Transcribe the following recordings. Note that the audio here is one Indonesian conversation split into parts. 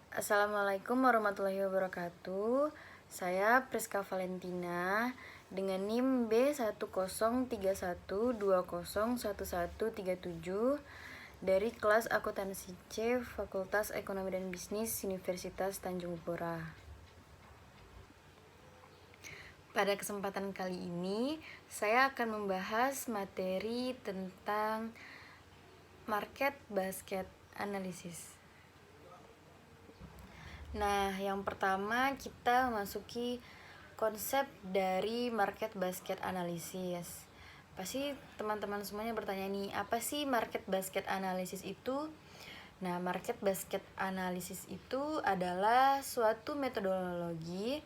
Assalamualaikum warahmatullahi wabarakatuh. Saya Priska Valentina dengan NIM B103120111137 dari kelas Akuntansi C Fakultas Ekonomi dan Bisnis Universitas Tanjung Pura. Pada kesempatan kali ini, saya akan membahas materi tentang market basket analysis. Nah, yang pertama kita masuki konsep dari market basket analysis. Pasti teman-teman semuanya bertanya nih, apa sih market basket analysis itu? Nah, market basket analysis itu adalah suatu metodologi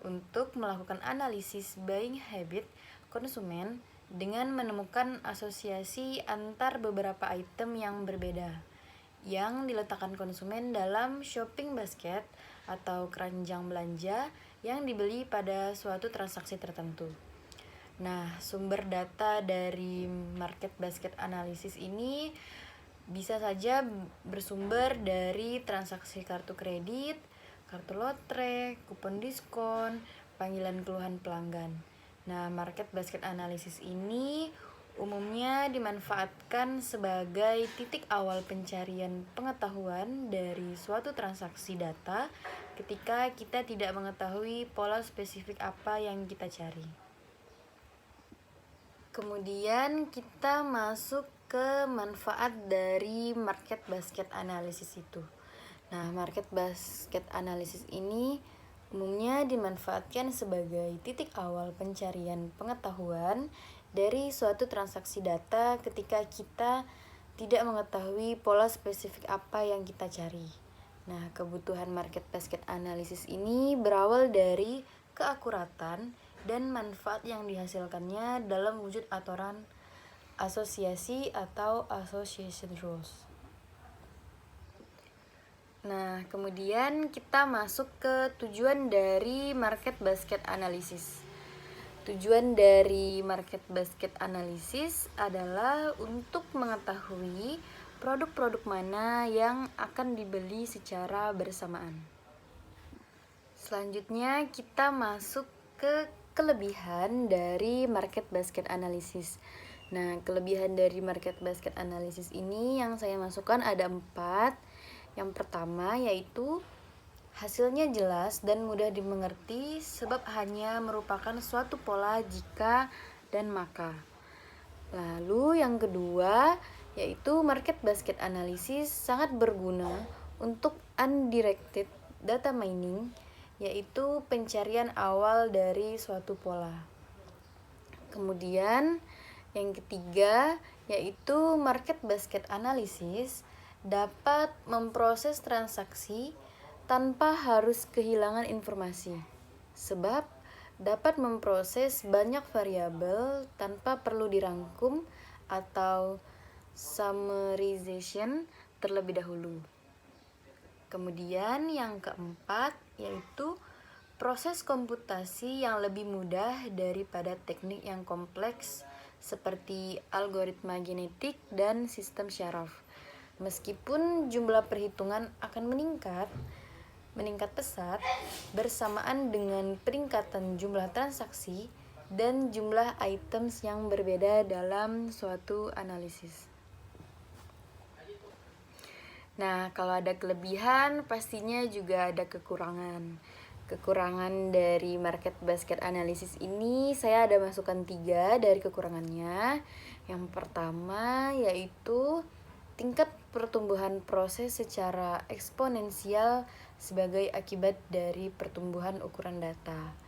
untuk melakukan analisis buying habit konsumen dengan menemukan asosiasi antar beberapa item yang berbeda yang diletakkan konsumen dalam shopping basket atau keranjang belanja yang dibeli pada suatu transaksi tertentu. Nah, sumber data dari market basket analysis ini bisa saja bersumber dari transaksi kartu kredit, kartu lotre, kupon diskon, panggilan keluhan pelanggan. Nah, market basket analysis ini umumnya dimanfaatkan sebagai titik awal pencarian pengetahuan dari suatu transaksi data ketika kita tidak mengetahui pola spesifik apa yang kita cari. Kemudian kita masuk ke manfaat dari market basket analysis itu. Nah, market basket analysis ini umumnya dimanfaatkan sebagai titik awal pencarian pengetahuan dari suatu transaksi data ketika kita tidak mengetahui pola spesifik apa yang kita cari. Nah, kebutuhan market basket analysis ini berawal dari keakuratan dan manfaat yang dihasilkannya dalam wujud aturan asosiasi atau association rules. Nah, kemudian kita masuk ke tujuan dari market basket analysis. Tujuan dari market basket analysis adalah untuk mengetahui produk-produk mana yang akan dibeli secara bersamaan. Selanjutnya kita masuk ke kelebihan dari market basket analysis. Nah, kelebihan dari market basket analysis ini yang saya masukkan ada 4. Yang pertama yaitu hasilnya jelas dan mudah dimengerti sebab hanya merupakan suatu pola jika dan maka. Lalu yang kedua yaitu market basket analysis sangat berguna untuk undirected data mining, yaitu pencarian awal dari suatu pola. Kemudian yang ketiga yaitu market basket analysis dapat memproses transaksi tanpa harus kehilangan informasi, sebab dapat memproses banyak variabel tanpa perlu dirangkum atau summarization terlebih dahulu. Kemudian yang keempat yaitu proses komputasi yang lebih mudah daripada teknik yang kompleks seperti algoritma genetik dan sistem syaraf. Meskipun jumlah perhitungan akan meningkat pesat bersamaan dengan peningkatan jumlah transaksi dan jumlah items yang berbeda dalam suatu analisis. Nah, kalau ada kelebihan, pastinya juga ada kekurangan. Kekurangan dari market basket analysis ini saya ada masukkan 3 dari kekurangannya. Yang pertama yaitu tingkat pertumbuhan proses secara eksponensial sebagai akibat dari pertumbuhan ukuran data.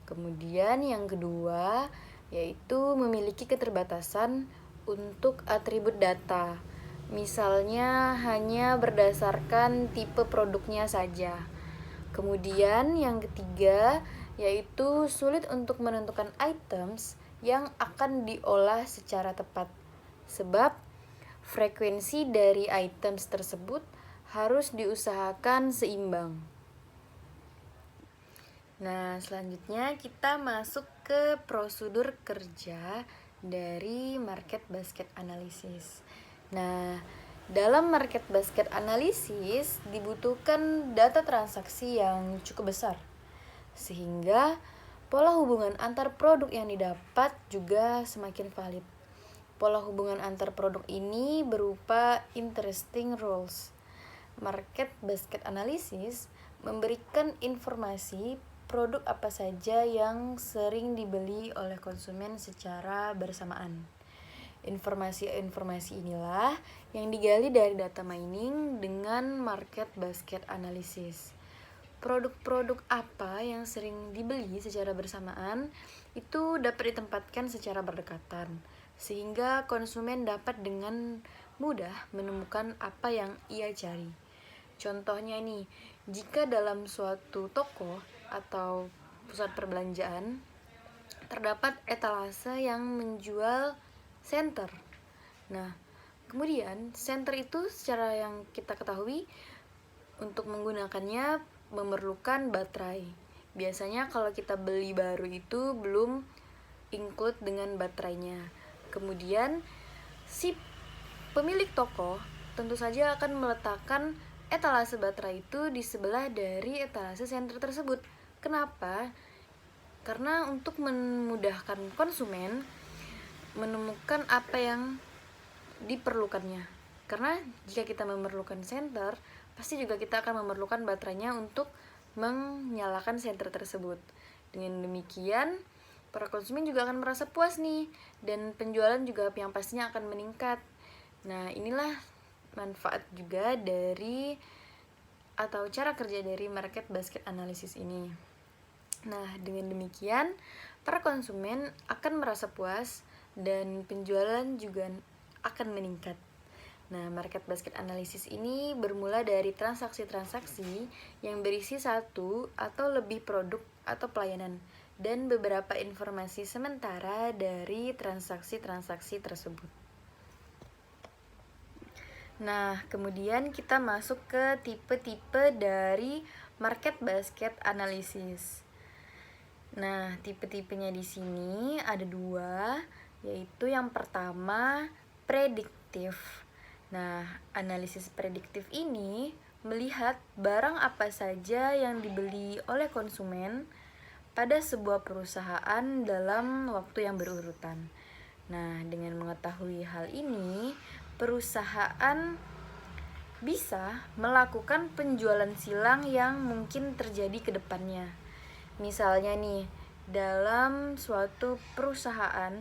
Kemudian yang kedua yaitu memiliki keterbatasan untuk atribut data. Misalnya hanya berdasarkan tipe produknya saja. Kemudian yang ketiga yaitu sulit untuk menentukan items yang akan diolah secara tepat, sebab frekuensi dari items tersebut harus diusahakan seimbang. Nah, selanjutnya kita masuk ke prosedur kerja dari market basket analysis. Nah, Dalam market basket analisis dibutuhkan data transaksi yang cukup besar, sehingga pola hubungan antar produk yang didapat juga semakin valid. Pola hubungan antar produk ini berupa interesting rules. Market basket analysis memberikan informasi produk apa saja yang sering dibeli oleh konsumen secara bersamaan. Informasi-informasi inilah yang digali dari data mining dengan market basket analysis. Produk-produk apa yang sering dibeli secara bersamaan itu dapat ditempatkan secara berdekatan, sehingga konsumen dapat dengan mudah menemukan apa yang ia cari. Contohnya nih, jika dalam suatu toko atau pusat perbelanjaan terdapat etalase yang menjual senter. Nah, kemudian senter itu secara yang kita ketahui untuk menggunakannya memerlukan baterai. Biasanya kalau kita beli baru itu belum include dengan baterainya. Kemudian si pemilik toko tentu saja akan meletakkan etalase baterai itu di sebelah dari etalase senter tersebut. Kenapa? Karena untuk memudahkan konsumen menemukan apa yang diperlukannya. Karena jika kita memerlukan senter, pasti juga kita akan memerlukan baterainya untuk menyalakan senter tersebut. Dengan demikian, para konsumen juga akan merasa puas nih, dan penjualan juga yang pastinya akan meningkat. Nah, inilah manfaat juga dari atau cara kerja dari market basket analysis ini. Nah, dengan demikian, para konsumen akan merasa puas dan penjualan juga akan meningkat. Nah, market basket analysis ini bermula dari transaksi-transaksi yang berisi satu atau lebih produk atau pelayanan dan beberapa informasi sementara dari transaksi-transaksi tersebut. Nah, kemudian kita masuk ke tipe-tipe dari market basket analysis. Nah, tipe-tipenya di sini ada dua, yaitu yang pertama prediktif. Nah, analisis prediktif ini melihat barang apa saja yang dibeli oleh konsumen pada sebuah perusahaan dalam waktu yang berurutan. Nah, dengan mengetahui hal ini, perusahaan bisa melakukan penjualan silang yang mungkin terjadi ke depannya. Misalnya nih, dalam suatu perusahaan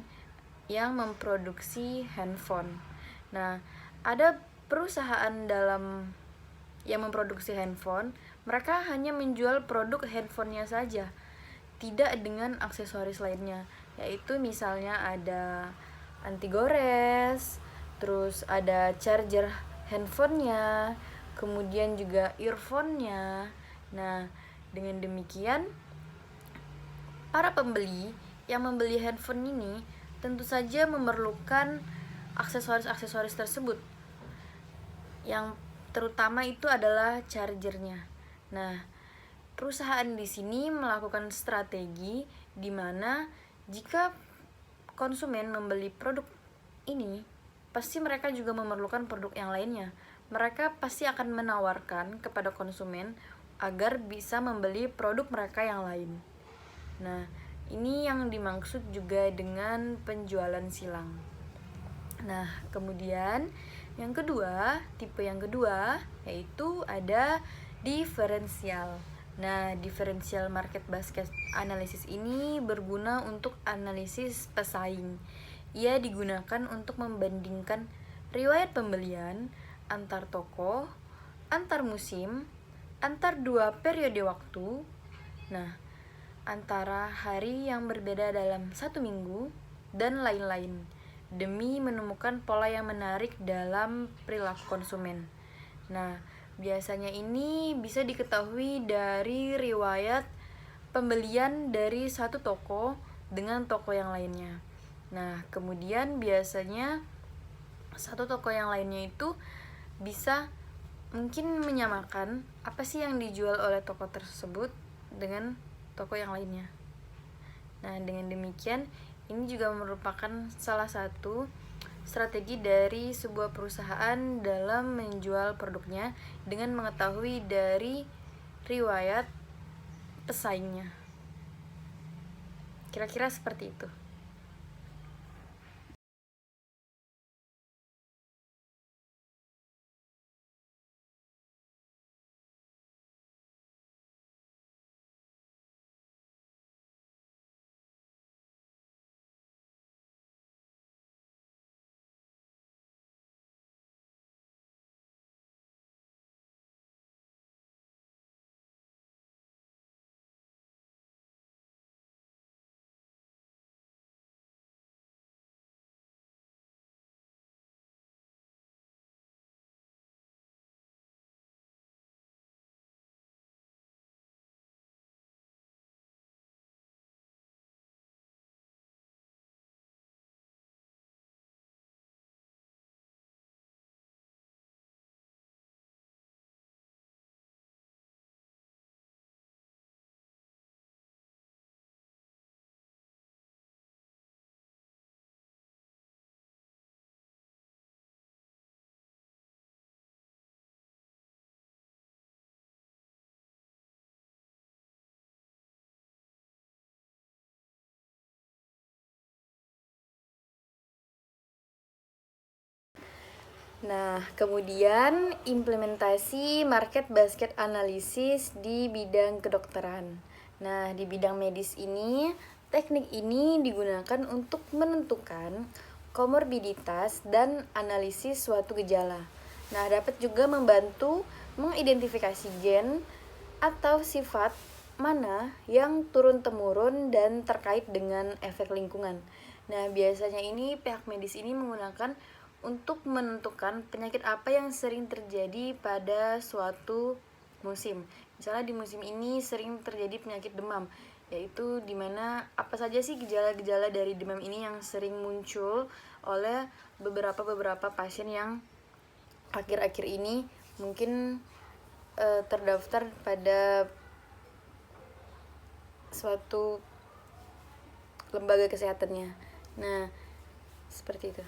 yang memproduksi handphone. Nah, ada perusahaan yang memproduksi handphone, mereka hanya menjual produk handphonenya saja, tidak dengan aksesoris lainnya, yaitu misalnya ada anti gores, terus ada charger handphonenya, kemudian juga earphone-nya. Nah, dengan demikian para pembeli yang membeli handphone ini tentu saja memerlukan aksesoris-aksesoris tersebut, yang terutama itu adalah chargernya. Nah, perusahaan di sini melakukan strategi di mana jika konsumen membeli produk ini, pasti mereka juga memerlukan produk yang lainnya. Mereka pasti akan menawarkan kepada konsumen agar bisa membeli produk mereka yang lain. Nah, ini yang dimaksud juga dengan penjualan silang. Nah, kemudian tipe yang kedua yaitu ada diferensial. Nah, diferensial market basket analysis ini berguna untuk analisis pesaing. Ia digunakan untuk membandingkan riwayat pembelian antar toko, antar musim, antar dua periode waktu. Nah, antara hari yang berbeda dalam satu minggu dan lain-lain, demi menemukan pola yang menarik dalam perilaku konsumen. Nah, biasanya ini bisa diketahui dari riwayat pembelian dari satu toko dengan toko yang lainnya. Nah, kemudian biasanya satu toko yang lainnya itu bisa mungkin menyamakan apa sih yang dijual oleh toko tersebut dengan toko yang lainnya. Nah, dengan demikian ini juga merupakan salah satu strategi dari sebuah perusahaan dalam menjual produknya dengan mengetahui dari riwayat pesaingnya. Kira-kira seperti itu. Nah, kemudian implementasi market basket analisis di bidang kedokteran. Nah, di bidang medis ini, teknik ini digunakan untuk menentukan komorbiditas dan analisis suatu gejala. Nah, dapat juga membantu mengidentifikasi gen atau sifat mana yang turun-temurun dan terkait dengan efek lingkungan. Nah, biasanya ini pihak medis ini menggunakan untuk menentukan penyakit apa yang sering terjadi pada suatu musim. Misalnya di musim ini sering terjadi penyakit demam, yaitu dimana apa saja sih gejala-gejala dari demam ini yang sering muncul oleh beberapa pasien yang akhir-akhir ini mungkin terdaftar pada suatu lembaga kesehatannya. Nah, seperti itu.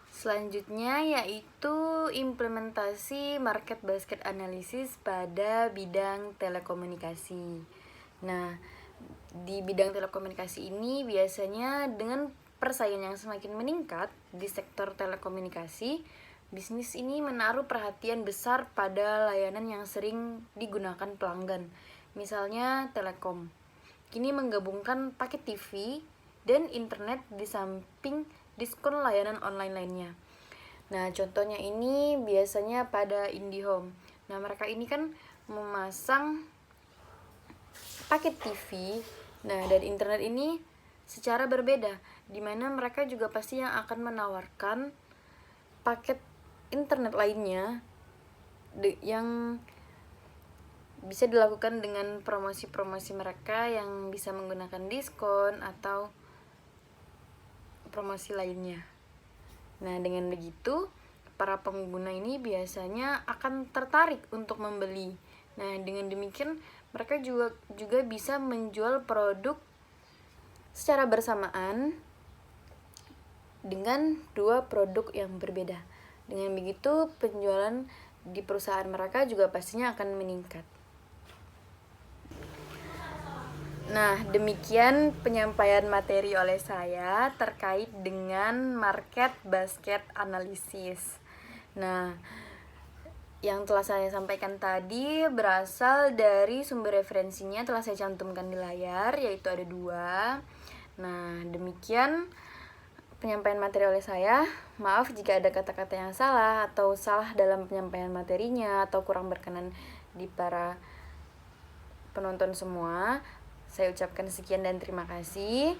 Selanjutnya yaitu implementasi market basket analysis pada bidang telekomunikasi. Nah, di bidang telekomunikasi ini biasanya dengan persaingan yang semakin meningkat di sektor telekomunikasi, bisnis ini menaruh perhatian besar pada layanan yang sering digunakan pelanggan. Misalnya Telekom. Kini menggabungkan paket TV dan internet di samping diskon layanan online lainnya. Nah, contohnya ini biasanya pada IndiHome. Nah, mereka ini kan memasang paket TV, nah dan internet ini secara berbeda, di mana mereka juga pasti yang akan menawarkan paket internet lainnya yang bisa dilakukan dengan promosi-promosi mereka yang bisa menggunakan diskon atau promosi lainnya. Nah, dengan begitu, para pengguna ini biasanya akan tertarik untuk membeli. Nah, dengan demikian, mereka juga bisa menjual produk secara bersamaan dengan dua produk yang berbeda. Dengan begitu, penjualan di perusahaan mereka juga pastinya akan meningkat. Nah, demikian penyampaian materi oleh saya terkait dengan market basket analysis. Nah, yang telah saya sampaikan tadi berasal dari sumber referensinya telah saya cantumkan di layar, yaitu ada 2. Nah, demikian penyampaian materi oleh saya. Maaf jika ada kata-kata yang salah atau salah dalam penyampaian materinya atau kurang berkenan di para penonton semua. Saya ucapkan sekian dan terima kasih.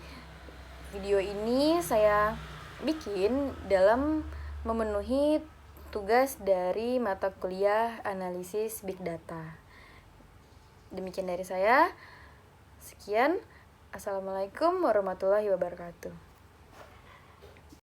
Video ini saya bikin dalam memenuhi tugas dari mata kuliah analisis big data. Demikian dari saya. Sekian. Assalamualaikum warahmatullahi wabarakatuh.